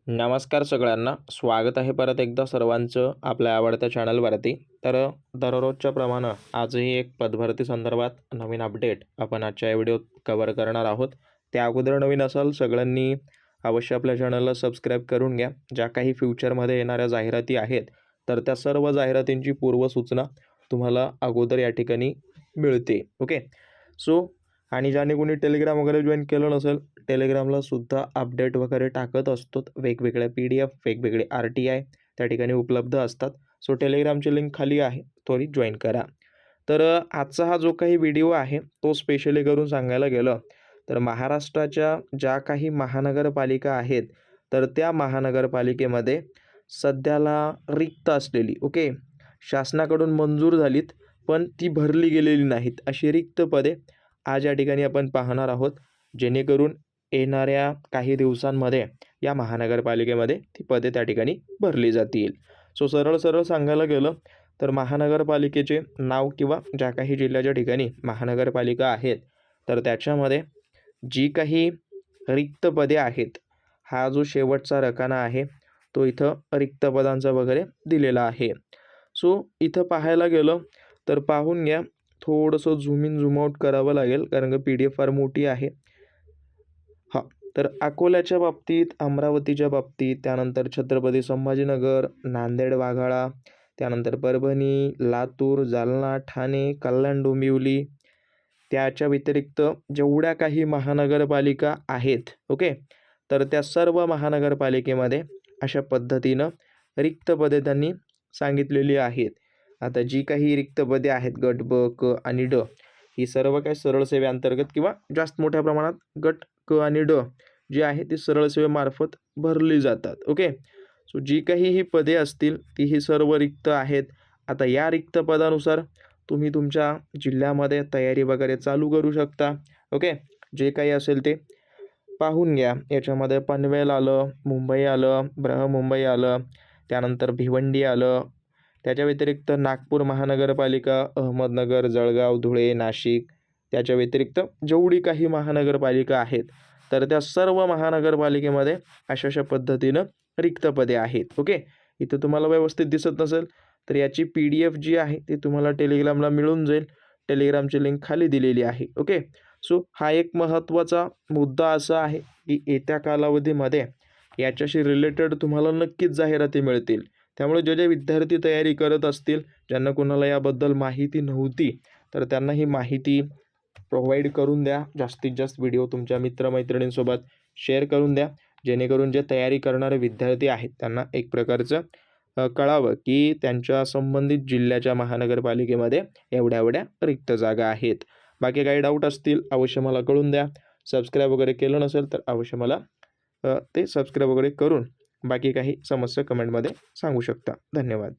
नमस्कार सगळ्यांना, स्वागत आहे परत एकदा सर्वांचं आपल्या आवडत्या चॅनलवरती. तर दररोजच्या प्रमाणे आजही एक पदभरती संदर्भात नवीन अपडेट आपण आजच्या या व्हिडिओत कव्हर करणार आहोत. त्या अगोदर नवीन असाल सगळ्यांनी अवश्य आपल्या चॅनलला सबस्क्राईब करून घ्या. ज्या काही फ्युचरमध्ये येणाऱ्या जाहिराती आहेत तर त्या सर्व जाहिरातींची पूर्वसूचना तुम्हाला अगोदर या ठिकाणी मिळते. ओके, सो आणि ज्याने कोणी टेलिग्राम वगैरे जॉईन केलं नसेल, टेलिग्रामला सुद्धा अपडेट वगैरे टाकत असतो. वेगवेगळ्या PDF, वेगवेगळे RTI त्या ठिकाणी उपलब्ध असतात. सो टेलिग्रामची लिंक खाली आहे, त्वरित जॉईन करा. तर आजचा हा जो काही व्हिडिओ आहे तो स्पेशली करून सांगायला गेलं तर महाराष्ट्राच्या ज्या काही महानगरपालिका आहेत तर त्या महानगरपालिकेमध्ये सध्याला रिक्त असलेली, ओके, शासनाकडून मंजूर झालीत पण ती भरली गेलेली नाहीत अशी रिक्त पदे आज या ठिकाणी आपण पाहणार आहोत, जेणेकरून येणाऱ्या काही दिवसांमध्ये या महानगरपालिकेमध्ये ती पदे त्या ठिकाणी भरली जातील. सो सरळ सरळ सांगायला गेलं तर महानगरपालिकेचे नाव किंवा ज्या काही जिल्ह्याच्या ठिकाणी महानगरपालिका आहेत तर त्याच्यामध्ये जी काही रिक्त पदे आहेत, हा जो शेवटचा रकाना आहे तो इथं रिक्त पदांचा वगैरे दिलेला आहे. सो इथं पाहायला गेलं तर पाहून घ्या, थोडंसं झूम इन झूम आउट करावं लागेल कारण की PDF फार मोठी आहे. हां, तर अकोल्याच्या बाबतीत, अमरावतीच्या बाबतीत, त्यानंतर छत्रपती संभाजीनगर, नांदेड वाघाळा, त्यानंतर परभणी, लातूर, जालना, ठाणे, कल्याण डोंबिवली, त्याच्या व्यतिरिक्त जेवढ्या काही महानगरपालिका आहेत, ओके, तर त्या सर्व महानगरपालिकेमध्ये अशा पद्धतीनं रिक्त पदे त्यांनी सांगितलेली आहेत. आता जी काही रिक्त पदे आहेत गट ब, क आणि ड, ही सर्व काही सरळ सेवेअंतर्गत किंवा जास्त मोठ्या प्रमाणात गट क आणि ड जी आहे ती सरळ सेवेमार्फत भरली जातात. ओके, सो जी काही ही पदे असतील ती ही सर्व रिक्त आहेत. आता या रिक्त पदानुसार तुम्ही तुमच्या जिल्ह्यामध्ये तयारी वगैरे चालू करू शकता. ओके, जे काही असेल ते पाहून घ्या. याच्यामध्ये पनवेल आलं, मुंबई आलं, बृहमुंबई आलं, त्यानंतर भिवंडी आलं, त्याच्या व्यतिरिक्त नागपूर महानगरपालिका, अहमदनगर, जळगाव, धुळे, नाशिक, त्याच्या व्यतिरिक्त जेवढी काही महानगरपालिका आहेत तर त्या सर्व महानगरपालिकेमध्ये अशा पद्धतीनं रिक्त पदे आहेत. ओके, इथं तुम्हाला व्यवस्थित दिसत नसेल तर याची PDF जी आहे ती तुम्हाला टेलिग्रामला मिळून जाईल. टेलिग्रामची लिंक खाली दिलेली आहे. ओके, सो हा एक महत्त्वाचा मुद्दा असा आहे की येत्या कालावधीमध्ये याच्याशी रिलेटेड तुम्हाला नक्कीच जाहिराती मिळतील. त्यामुळे जे विद्यार्थी तयारी करत असतील, ज्यांना कोणाला याबद्दल माहिती नव्हती तर त्यांना ही माहिती प्रोव्हाइड करून द्या. जास्तीत जास्त व्हिडिओ तुमच्या मित्रमैत्रिणींसोबत शेअर करून द्या, जेणेकरून जे तयारी करणारे विद्यार्थी आहेत त्यांना एक प्रकारचं कळावं की त्यांच्या संबंधित जिल्ह्याच्या महानगरपालिकेमध्ये एवढ्या एवढ्या रिक्त जागा आहेत. बाकी काही डाऊट असतील अवश्य मला कळून द्या. सबस्क्राईब वगैरे केलं नसेल तर अवश्य मला ते सबस्क्राईब वगैरे करून बाकी काही समस्या कमेंटमध्ये सांगू शकता. धन्यवाद.